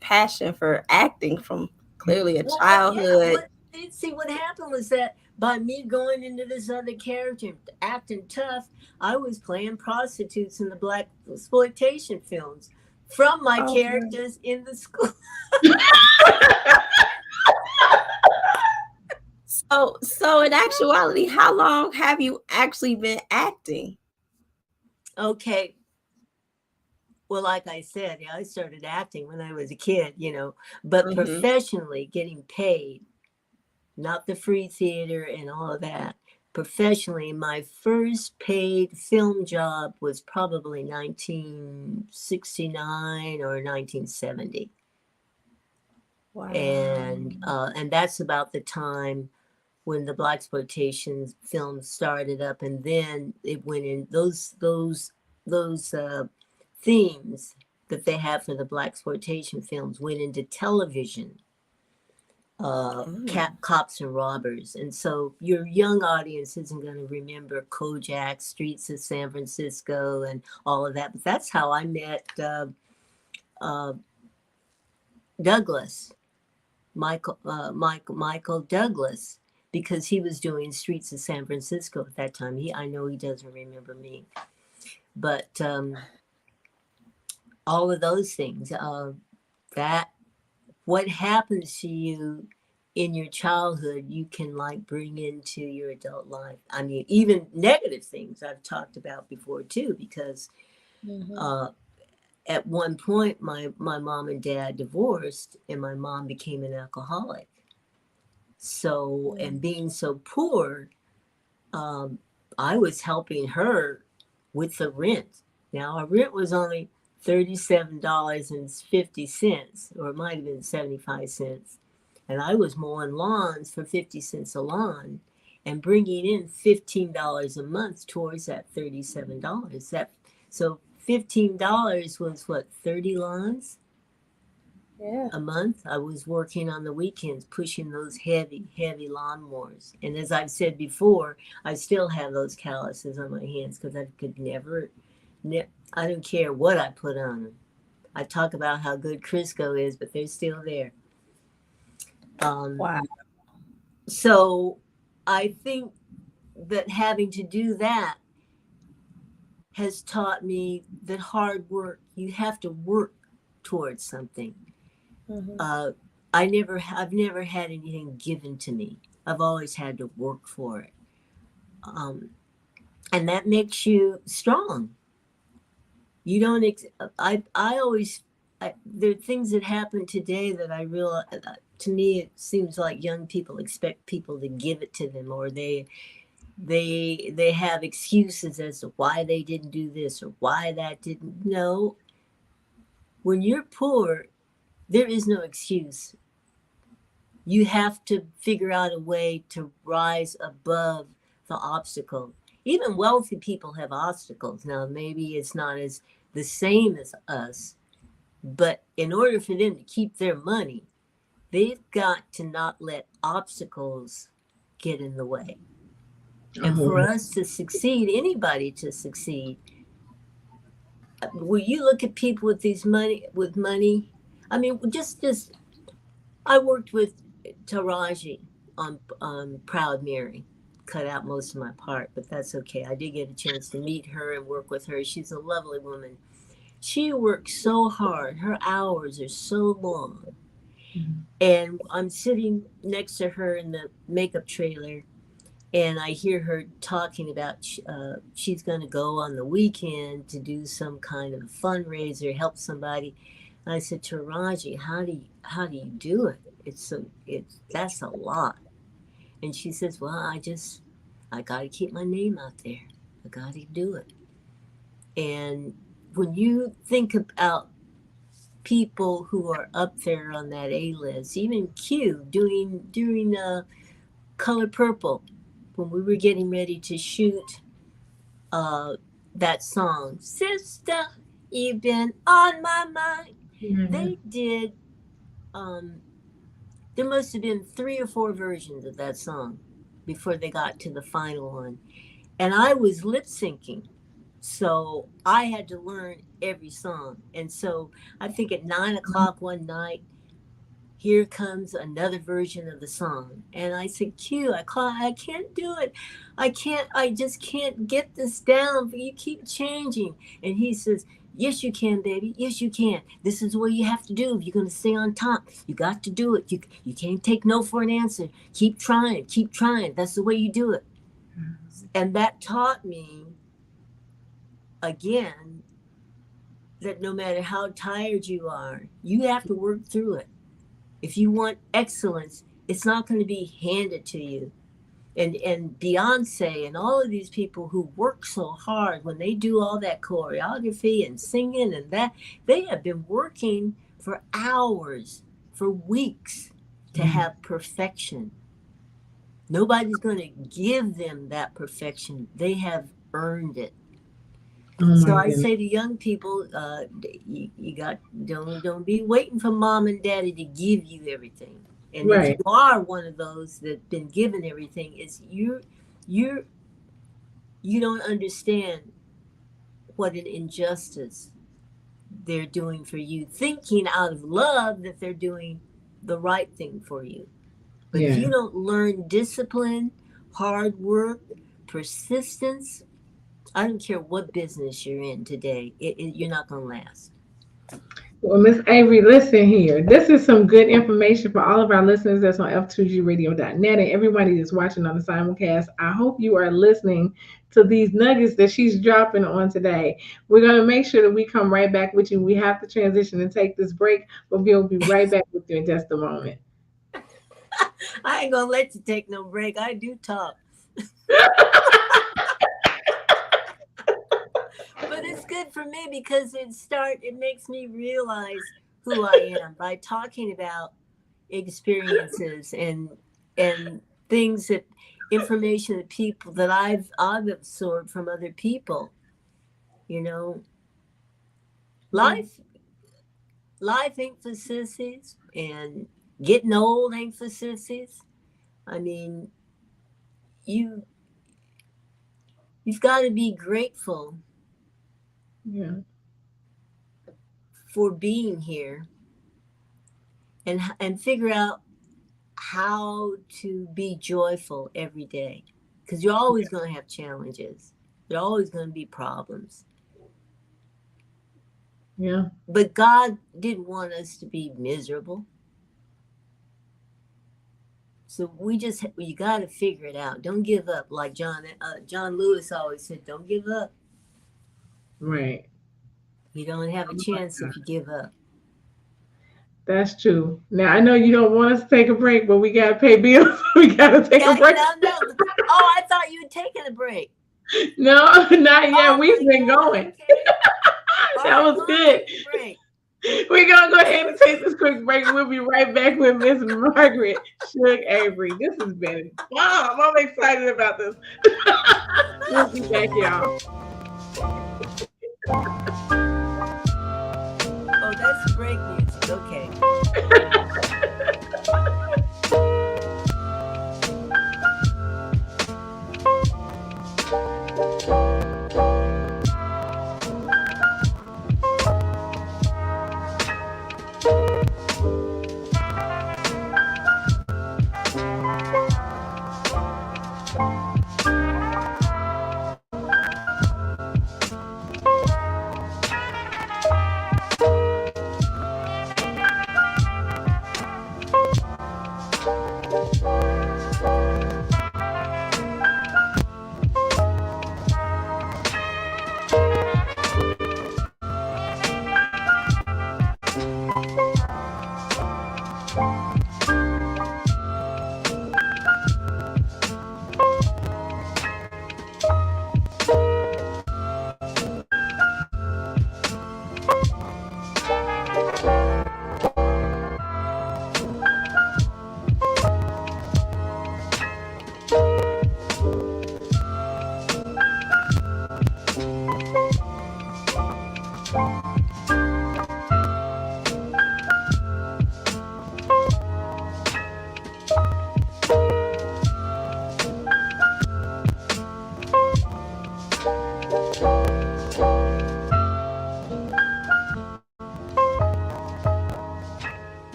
passion for acting from clearly a childhood. See, what happened was that by me going into this other character, acting tough, I was playing prostitutes in the blaxploitation films from my characters in the school. So in actuality, how long have you actually been acting? Okay. Well, like I said, I started acting when I was a kid, but professionally getting paid, not the free theater and all of that. Professionally, my first paid film job was probably 1969 or 1970. Wow. And that's about the time when the blaxploitation films started up, and then it went in those themes that they have for the blaxploitation films went into television. Cops and Robbers. And so your young audience isn't going to remember Kojak, Streets of San Francisco, and all of that. But that's how I met Douglas, Michael Douglas, because he was doing Streets of San Francisco at that time. I know he doesn't remember me, but all of those things, that what happens to you in your childhood, you can like bring into your adult life. I mean, even negative things I've talked about before too, because at one point my mom and dad divorced, and my mom became an alcoholic. So, and being so poor, I was helping her with the rent. Now, our rent was only $37.50, or it might have been 75 cents. And I was mowing lawns for 50 cents a lawn and bringing in $15 a month towards that $37. So $15 was what, 30 lawns a month? I was working on the weekends, pushing those heavy lawnmowers. And as I've said before, I still have those calluses on my hands because I could never, I don't care what I put on them. I talk about how good Crisco is, but they're still there. Wow. So I think that having to do that has taught me that hard work, you have to work towards something. I've never had anything given to me. I've always had to work for it. And that makes you strong. You don't, there are things that happen today that I realize, to me, it seems like young people expect people to give it to them, or they have excuses as to why they didn't do this or why that didn't. No, when you're poor, there is no excuse. You have to figure out a way to rise above the obstacle. Even wealthy people have obstacles. Now, maybe it's not as the same as us, but in order for them to keep their money, they've got to not let obstacles get in the way. And for us to succeed, anybody to succeed, when you look at people with money, I mean, just I worked with Taraji on Proud Mary. cut out most of my part, but that's okay. I did get a chance to meet her and work with her. She's a lovely woman. She works so hard. Her hours are so long. And I'm sitting next to her in the makeup trailer, and I hear her talking about she's going to go on the weekend to do some kind of fundraiser, help somebody. And I said to Raji, how do you do it? That's a lot. And she says, well, I got to keep my name out there. I got to do it. And when you think about people who are up there on that A list, even Q doing Color Purple, when we were getting ready to shoot that song, Sister, You've Been on My Mind. They did, there must have been 3 or 4 versions of that song before they got to the final one. And I was lip syncing. So I had to learn every song. And so I think at 9 o'clock one night, here comes another version of the song. And I said, Q, I can't do it. I just can't get this down. But you keep changing. And he says, yes, you can, baby. Yes, you can. This is what you have to do. If you're going to stay on top, you got to do it. You can't take no for an answer. Keep trying. Keep trying. That's the way you do it. And that taught me, again, that no matter how tired you are, you have to work through it. If you want excellence, it's not going to be handed to you. And Beyonce and all of these people who work so hard when they do all that choreography and singing and that, they have been working for hours, for weeks to have perfection. Nobody's going to give them that perfection. They have earned it. So I say to young people, don't be waiting for mom and daddy to give you everything. And if you are one of those that's been given everything, is you don't understand what an injustice they're doing for you, thinking out of love that they're doing the right thing for you. But if you don't learn discipline, hard work, persistence, I don't care what business you're in today, you're not going to last. Well, Miss Avery, listen here. This is some good information for all of our listeners that's on F2GRadio.net and everybody that's watching on the simulcast. I hope you are listening to these nuggets that she's dropping on today. We're going to make sure that we come right back with you. We have to transition and take this break, but we'll be right back with you in just a moment. I ain't going to let you take no break. I do talk. But it's good for me because it makes me realize who I am by talking about experiences and things information that people that I've absorbed from other people. You know, life ain't for sissies, and getting old ain't for sissies. I mean, you've got to be grateful for being here and figure out how to be joyful every day, because you're always going to have challenges. There are always going to be problems. But God didn't want us to be miserable. So you got to figure it out. Don't give up. Like John Lewis always said, don't give up. Right. You don't have a chance if you give up. That's true. Now, I know you don't want us to take a break, but we got to pay bills. We got to take a break. No. Oh, I thought you had taken a break. No, not yet. We've been going. Okay. That was good. We're going to go ahead and take this quick break. We'll be right back with Miss Margaret Shug Avery. This has been fun. I'm excited about this. We'll be back, y'all. Oh, that's break music. Okay.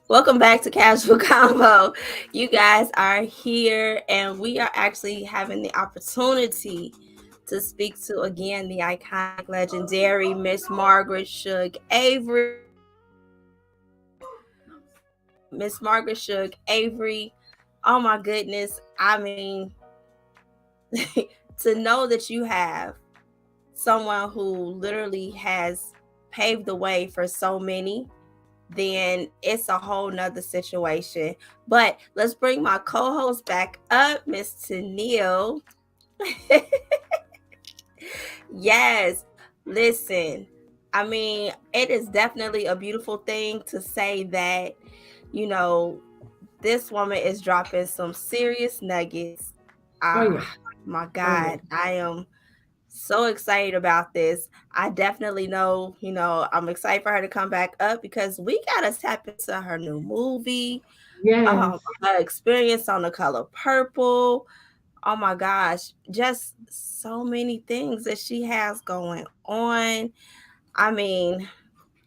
Welcome back to Casual Convo. You guys are here, and we are actually having the opportunity to speak to again the iconic, legendary Miss Margaret Shug Avery. Miss Margaret Shug Avery. Oh my goodness. I mean, to know that you have someone who literally has paved the way for so many, then it's a whole nother situation. But let's bring my co-host back up, Miss Tennille. Yes, listen. I mean, it is definitely a beautiful thing to say that, you know, this woman is dropping some serious nuggets. Oh yeah. My Oh, God, I am so excited about this. I definitely know, I'm excited for her to come back up because we got to tap into her new movie, yes. her experience on The Color Purple. Oh my gosh, just so many things that she has going on. I mean,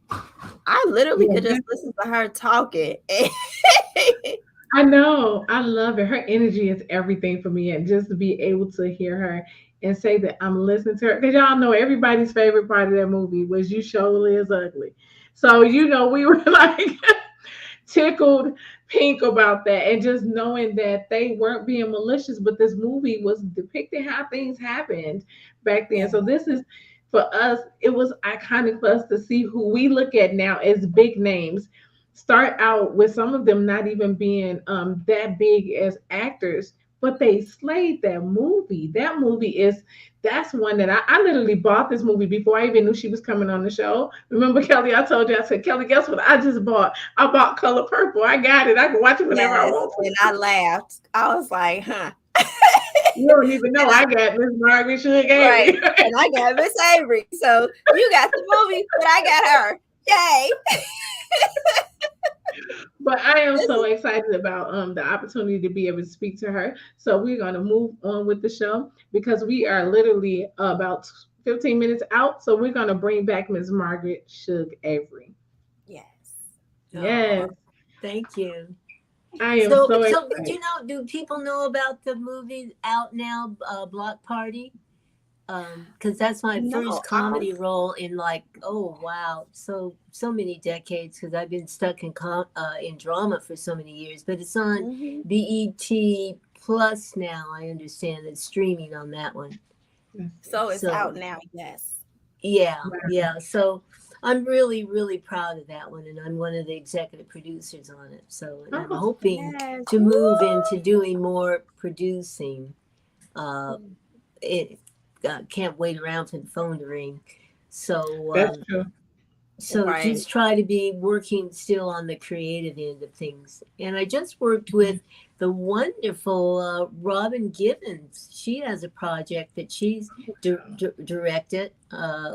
I literally Yeah, could just listen to her talking. I know. I love it. Her energy is everything for me. And just to be able to hear her and say that I'm listening to her. Because y'all know everybody's favorite part of that movie was You Surely Is Ugly. So, we were like tickled pink about that. And just knowing that they weren't being malicious, but this movie was depicting how things happened back then. Yeah. So, this is for us, it was iconic for us to see who we look at now as big names start out with some of them not even being that big as actors, but they slayed that movie. That movie is that's one that I literally bought this movie before I even knew she was coming on the show. Remember, Kelly, I told you, I said, Kelly, guess what I just bought? I bought Color Purple. I got it. I can watch it whenever I Yes, want to. and I laughed. I was like, huh. You don't even know I got Miss Margaret Shug Right. Avery. And I got Miss Avery. So you got the movie, but I got her. Yay. But I am This so is excited about the opportunity to be able to speak to her. So we're gonna move on with the show because we are literally about 15 minutes out. So we're gonna bring back Ms. Margaret Shug Avery. yes. Yes, Thank you. I am So, so so do excited. you know? Do people know about the movie out now, Block Party? Because that's my No, first comedy role in like, oh wow, so many decades. Because I've been stuck in drama for so many years. But it's on mhm. BET Plus now. I understand it's streaming on that one. So it's So out now. Yes. yeah. So I'm really, really proud of that one, and I'm one of the executive producers on it. So, and I'm Oh, hoping Yes. to move into doing more producing. Uh, it Can't wait around for the phone to ring. So, that's true. Right. just try to be working still on the creative end of things. And I just worked with the wonderful Robin Gibbons. She has a project that she's directed.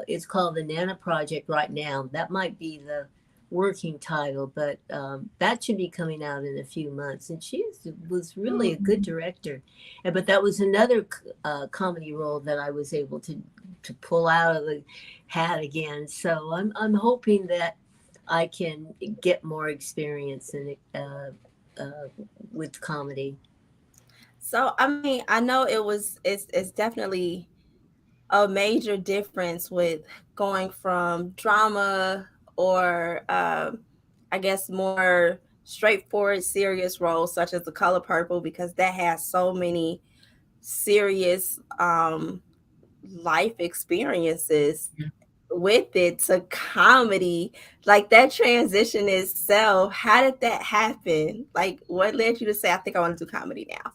It's called the Nana Project right now. That might be the working title, but that should be coming out in a few months. And was really a good Mhm. director. But that was another comedy role that I was able to pull out of the hat again. So I'm hoping that I can get more experience in it with comedy. So I mean, I know it's definitely a major difference with going from drama or I guess more straightforward serious roles such as The Color Purple, because that has so many serious life experiences with it, to comedy. Like that transition itself, how did that happen? Like what led you to say, I think I want to do comedy now?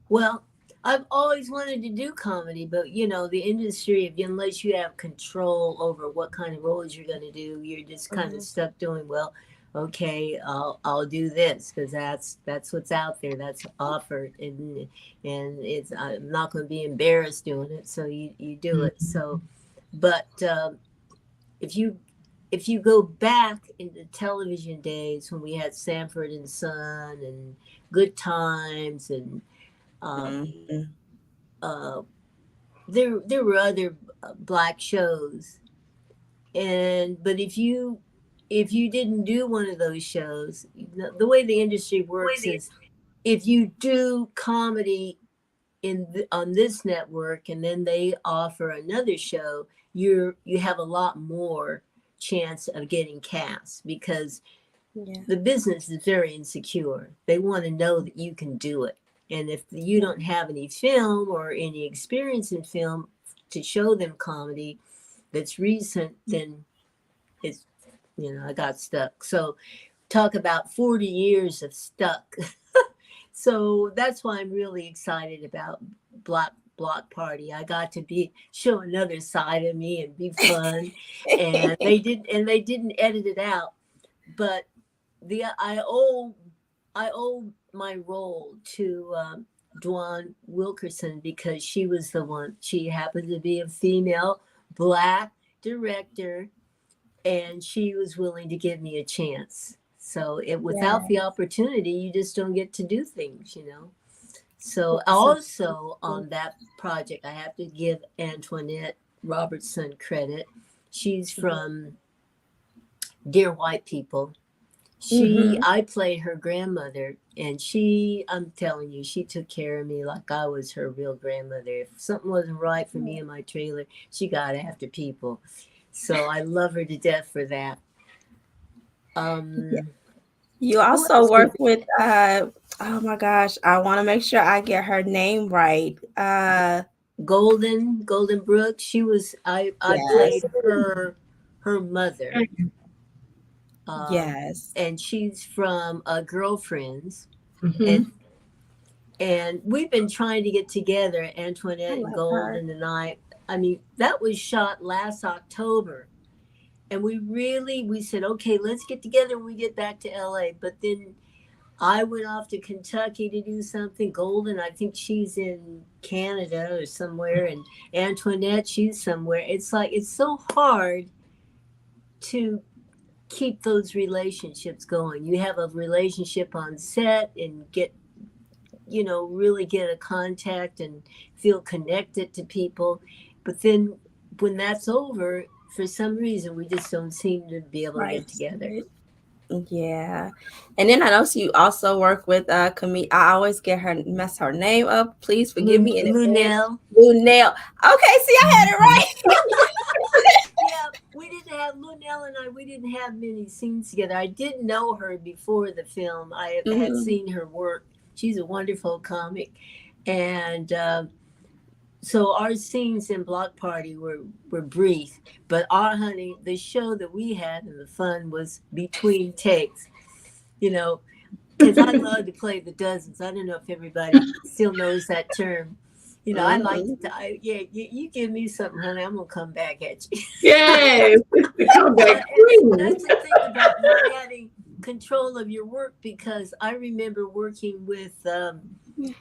Well, I've always wanted to do comedy, but you know, the industry, if unless you have control over what kind of roles you're going to do, you're just kind of Mhm. stuck doing, well, okay, I'll do this because that's what's out there, that's offered, and it's, I'm not going to be embarrassed doing it, so you do it. So, but if you if you go back in the television days when we had Sanford and Son and Good Times and um, Mhm. there were other black shows, and but if you didn't do one of those shows, the way the industry works is if you do comedy on this network and then they offer another show, you have a lot more chance of getting cast because Yeah. the business is very insecure. They want to know that you can do it. And if you Yeah. don't have any film or any experience in film to show them comedy that's recent, then it's, I got stuck. So talk about 40 years of stuck. So that's why I'm really excited about Block Party. I got to be show another side of me and be fun. And they didn't edit it out. But the I owe my role to Dwan Wilkerson because she was the one. She happened to be a female black director, and she was willing to give me a chance. So it without Yeah. the opportunity, you just don't get to do things. So So also on that project, I have to give Antoinette Robertson credit. She's from Dear White People. hmm I played her grandmother, and I'm telling you, she took care of me like I was her real grandmother. If something wasn't right for me in my trailer, she got after people. So I love her to death for that. Um, You who also else did work with oh my gosh, I want to make sure I get her name right. Golden Brooks? I Yes. played her mother, um, Yes. and she's from Girlfriends, and Mm-hmm. we've been trying to get together, I Antoinette and love her. Golden and I. I mean, that was shot last October, and we said, okay, let's get together when we get back to LA. But then I went off to Kentucky to do something. Golden, I think she's in Canada or somewhere, and Antoinette, she's somewhere. It's like it's so hard to keep those relationships going. You have a relationship on set and really get a contact and feel connected to people. But then when that's over, for some reason, we just don't seem to be able to Right. get together. Yeah. And then I know you also work with I always get her mess her name up. Please forgive me in advance. Lunel. Lunel. Okay, see, I had it right. Yeah, we didn't have Lunel and I. We didn't have many scenes together. I didn't know her before the film. I had Mhm. seen her work. She's a wonderful comic, and so our scenes in Block Party were brief. But the show that we had and the fun was between takes. You know, because I love to play the dozens. I don't know if everybody still knows that term. I like Mhm. yeah, you give me something, honey, I'm gonna come back at you. Yes, it's the comeback And queen. that's the thing about not having control of your work because I remember working with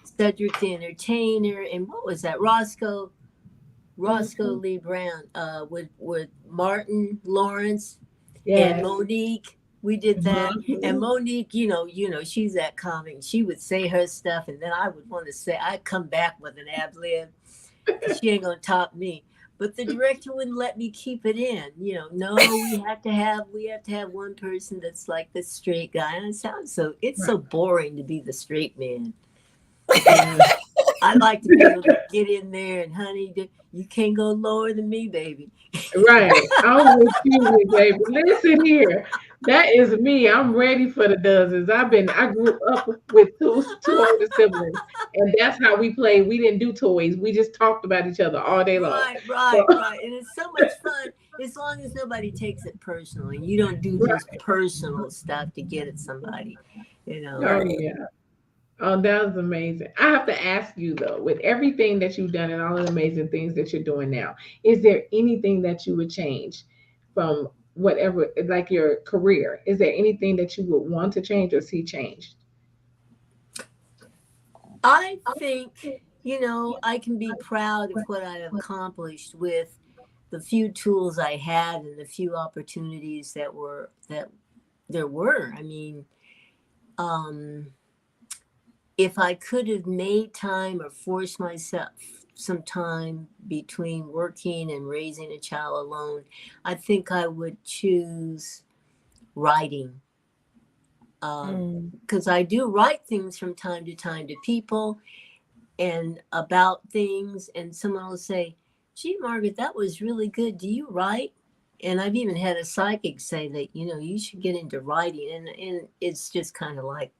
Cedric the Entertainer and what was that Roscoe Mhm. Lee Brown with Martin Lawrence and Yes. Monique. We did that, and Mhm. Monique, she's that comic. She would say her stuff, and then I would want to say, I'd come back with an ad lib because she ain't gonna top me. But the director wouldn't let me keep it in. No, we have to have one person that's like the straight guy. And it's so boring to be the straight man. Yes. I like to be able to get in there and honey, you can't go lower than me, baby. Right. I'm with you, baby. Listen here. That is me. I'm ready for the dozens. I grew up with two older siblings, and that's how we played. We didn't do toys. We just talked about each other all day long. Right, So, right, right. And it's so much fun as long as nobody takes it personally. You don't do this right. personal stuff to get at somebody, you know. Oh Right. yeah. Oh, that was amazing. I have to ask you though, with everything that you've done and all the amazing things that you're doing now, is there anything that you would change from whatever, like your career? Is there anything that you would want to change or see changed? I think, I can be proud of what I've accomplished with the few tools I had and the few opportunities that there were. I mean, um, if I could have made time or forced myself some time between working and raising a child alone, I think I would choose writing. Mm. Because I do write things from time to time to people and about things, and someone will say, "Gee, Margaret, that was really good. Do you write?" And I've even had a psychic say that, you should get into writing. And it's just kind of like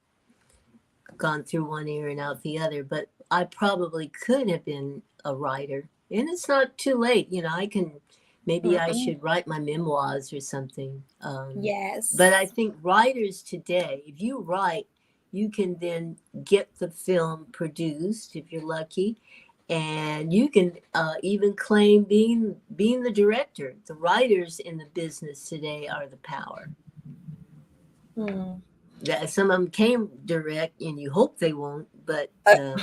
gone through one ear and out the other. But I probably could have been a writer. And it's not too late. Maybe I Mm-mm. should write my memoirs or something. But I Yes. think writers today, if you write, you can then get the film produced if you're lucky, and you can even claim being the director. The writers in the business today are the power. Mm. That some of them came direct, and you hope they won't, but Uh,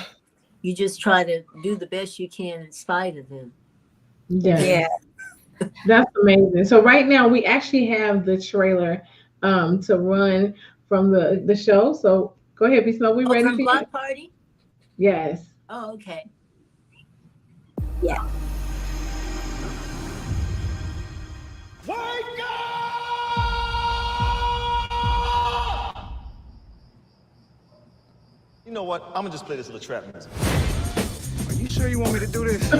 you just try to do the best you can in spite of them. yeah. Yes, that's amazing. So right now we actually have the trailer to run from the show. So go ahead, B Snow. We Oh, ready from for you? Block Party? Yes. Oh, okay. Yeah. Wake up! You know what? I'm gonna just play this little trap music. Are you sure you want me to do this?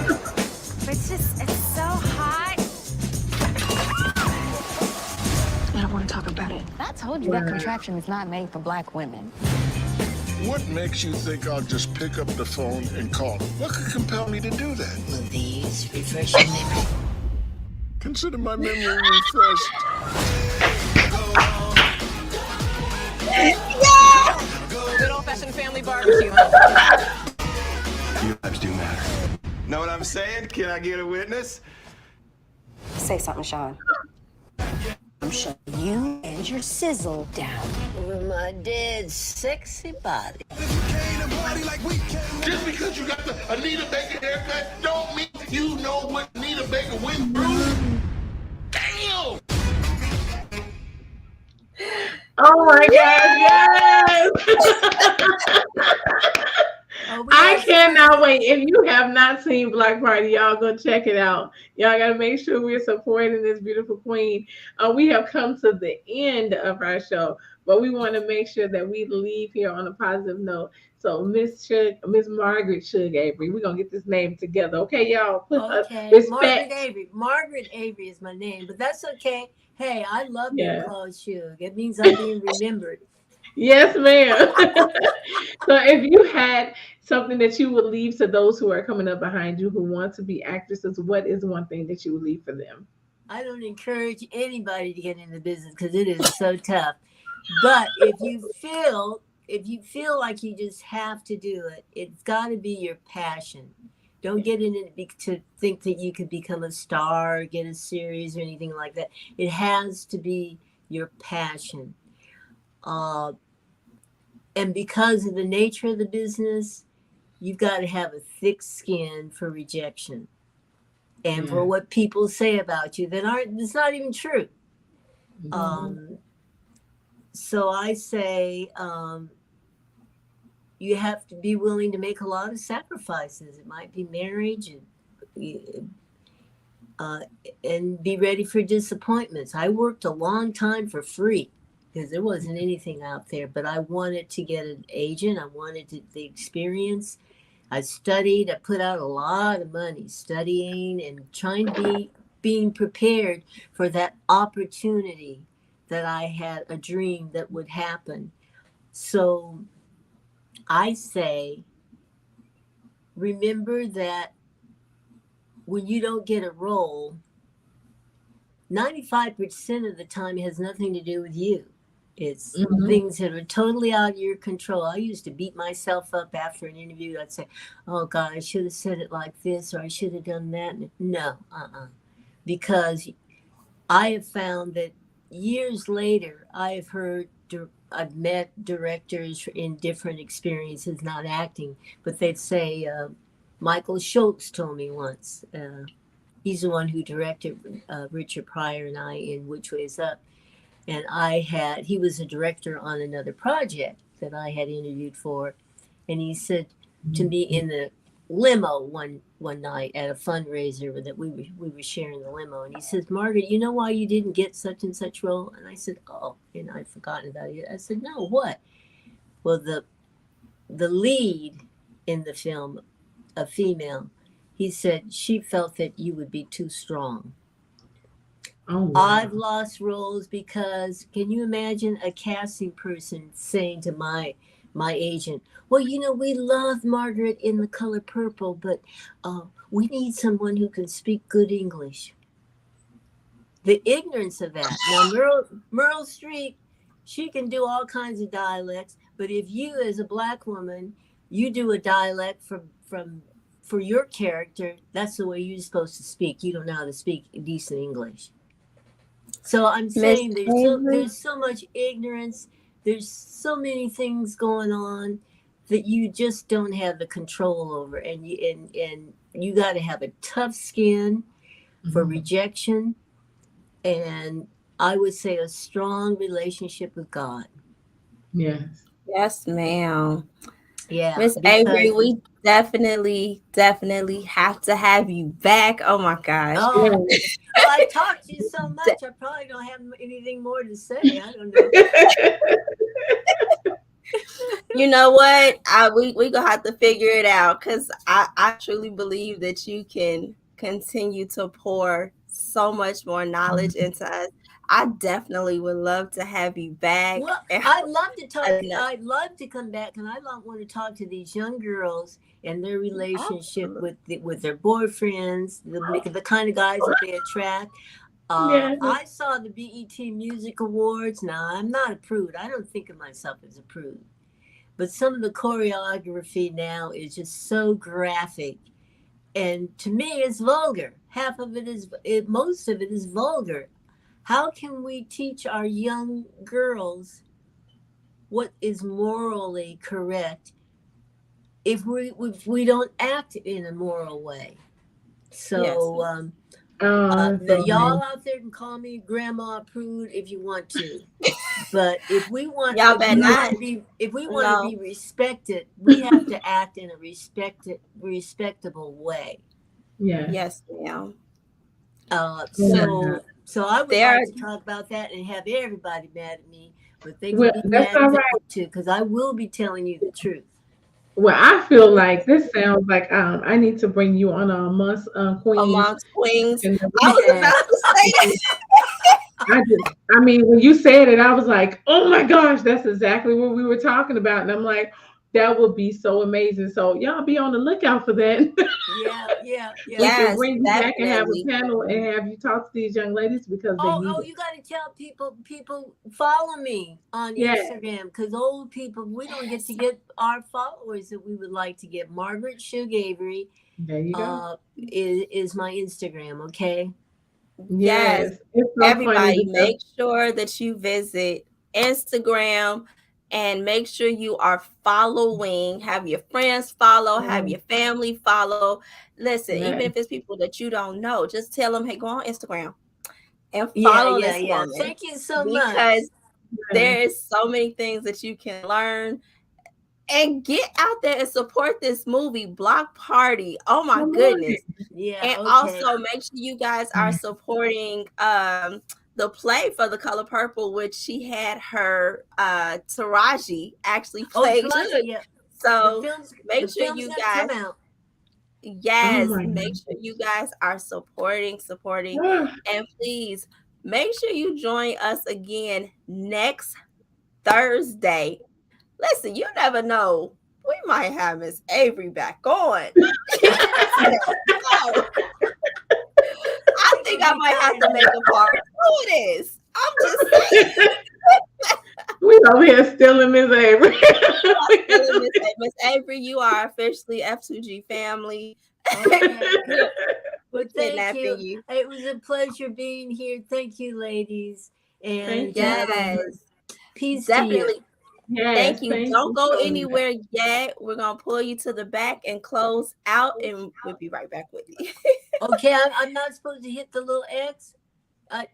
It's so hot. I don't want to talk about it. I told you that contraption is not made for black women. What makes you think I'll just pick up the phone and call? What could compel me to do that? Will these refresh your memory? Consider my memory refreshed. Good old-fashioned family barbecue, huh? Your lives do matter. Know what I'm saying? Can I get a witness? Say something, Sean. I'm shutting you and your sizzle down. Over my dead sexy body. Just because you got the Anita Baker haircut don't mean you know what Anita Baker went through. Damn! Oh my God, yes! I cannot wait. If you have not seen Black Party, y'all go check it out. Y'all got to make sure we're supporting this beautiful queen. We have come to the end of our show, but we want to make sure that we leave here on a positive note. So Miss Margaret Shug Avery, we're going to get this name together. Okay, y'all? Put Okay, respect. Margaret Avery is my name, but that's okay. Hey, I love being Yeah. called Shug. It means I'm being remembered. Yes, ma'am. So if you had something that you would leave to those who are coming up behind you who want to be actresses, what is one thing that you would leave for them? I don't encourage anybody to get into business because it is so tough. But if you feel like you just have to do it, it's got to be your passion. Don't get in it to think that you could become a star, or get a series, or anything like that. It has to be your passion. And because of the nature of the business, you've got to have a thick skin for rejection and for what people say about you that's not even true. So I say you have to be willing to make a lot of sacrifices. It might be marriage and be ready for disappointments. I worked a long time for free because there wasn't anything out there, but I wanted to get an agent. I wanted the experience. I studied. I put out a lot of money studying and trying to being prepared for that opportunity that I had a dream that would happen. So I say, remember that when you don't get a role, 95% of the time it has nothing to do with you. It's things that are totally out of your control. I used to beat myself up after an interview. I'd say, oh God, I should have said it like this, or I should have done that. No, because I have found that years later, I've met directors in different experiences, not acting, but they'd say, Michael Schultz told me once, he's the one who directed Richard Pryor and I in Which Way Is Up. And he was a director on another project that I had interviewed for. And he said to me in the limo one night at a fundraiser that we were sharing the limo. And he says, Margaret, you know why you didn't get such and such role? And I said, oh, and I'd forgotten about it. I said, no, what? Well, the lead in the film, a female, he said she felt that you would be too strong. Oh, wow. I've lost roles because can you imagine a casting person saying to my agent, well, you know, we love Margaret in The Color Purple, but we need someone who can speak good English. The ignorance of that. Now, Meryl Streep, she can do all kinds of dialects, but if you as a Black woman, you do a dialect for your character, that's the way you're supposed to speak. You don't know how to speak decent English. So I'm saying there's so much ignorance. There's so many things going on that you just don't have the control over, and you got to have a tough skin for rejection, and I would say a strong relationship with God. Yes, ma'am. Yeah, Miss Avery, we definitely have to have you back. Oh my gosh. Oh, well, I talked to you so much, I probably don't have anything more to say. I don't know. You know what? We gonna have to figure it out, because I truly believe that you can continue to pour so much more knowledge into us. I definitely would love to have you back. Well, I'd love to talk. I'd love to come back, and I want to talk to these young girls and their relationship with their boyfriends, the kind of guys that they attract. I saw the BET Music Awards. Now, I'm not a prude. I don't think of myself as a prude. But some of the choreography now is just so graphic. And to me, it's vulgar. Half of it is, most of it is vulgar. How can we teach our young girls what is morally correct if we don't act in a moral way? So, y'all out there can call me Grandma Prude if you want to, but if we want to be respected, we have to act in a respectable way. Yes, ma'am. So I would like to talk about that and have everybody mad at me, but they can be mad at me too, because I will be telling you the truth. Well, I feel like this sounds like I need to bring you on Amongst Queens. Amongst Queens. I was about to say that. I mean, when you said it, I was like, oh my gosh, that's exactly what we were talking about. And I'm like, that would be so amazing. So y'all be on the lookout for that. Yeah. We can bring you back and have a panel and have you talk to these young ladies because they need it. You got to tell people follow me on Instagram, because old people, we don't get to get our followers that we would like to get. Margaret Shug Avery. There you go. Is my Instagram, okay? Yes. So everybody, make sure that you visit Instagram. And make sure you are following, have your friends follow, have your family follow. Listen, even if it's people that you don't know, just tell them, hey, go on Instagram and follow this woman. Thank you so much. Because there is so many things that you can learn. And get out there and support this movie, Block Party. Oh my goodness. Yeah. And also make sure you guys are supporting the play for The Color Purple, which she had her Taraji actually played. So make the sure films you have guys, come out. yes, Oh my make sure you guys are supporting, God. and please make sure you join us again next Thursday. Listen, you never know. We might have Miss Avery back on. You just never know. I think I might have to make a part 2 of this. I'm just saying. We over here stealing Miss Avery. Miss Avery, you are officially F2G family. Okay. Well, thank Kidnapping you. you. It was a pleasure being here. Thank you, ladies. And Thank you so Yes, much. peace to definitely. you. Yes, Thank you. thank Don't you go so much. anywhere yet. We're gonna pull you to the back and close out, and we'll be right back with you. Okay, I'm not supposed to hit the little X?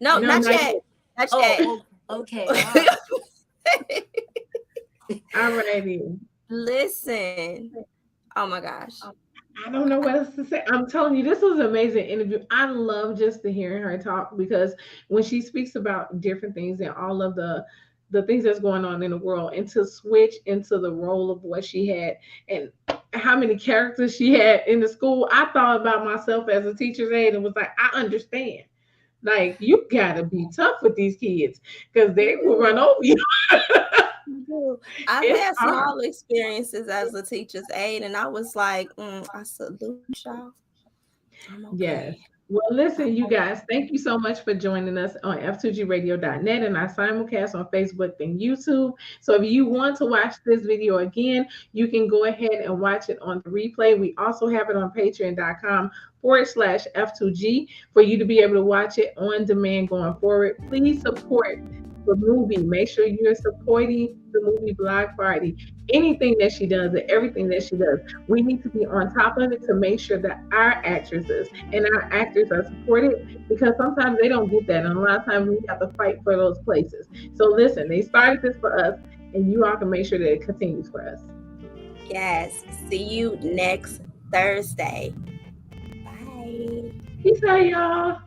No, No, not not yet. yet. Not yet. Oh, okay. All right. Alrighty. Listen. Oh my gosh. I don't know what else to say. I'm telling you, this was an amazing interview. I love just to hearing her talk because when she speaks about different things and all of the things that's going on in the world, and to switch into the role of what she had and how many characters she had in the school, I thought about myself as a teacher's aide and was like, I understand. Like, you gotta be tough with these kids because they will run over you. I've It's had hard. small experiences as a teacher's aide, and I was like, I salute y'all. I'm okay. Yes. Well, listen, you guys, thank you so much for joining us on f2gradio.net and our simulcast on Facebook and YouTube. So if you want to watch this video again, you can go ahead and watch it on the replay. We also have it on patreon.com/F2G for you to be able to watch it on demand going forward. Please support the movie. Make sure you're supporting the movie Black Friday. Anything that she does and everything that she does, we need to be on top of it to make sure that our actresses and our actors are supported, because sometimes they don't get that. And a lot of times we have to fight for those places. So listen, they started this for us, and you all can make sure that it continues for us. Yes. See you next Thursday. Bye. Peace out, y'all.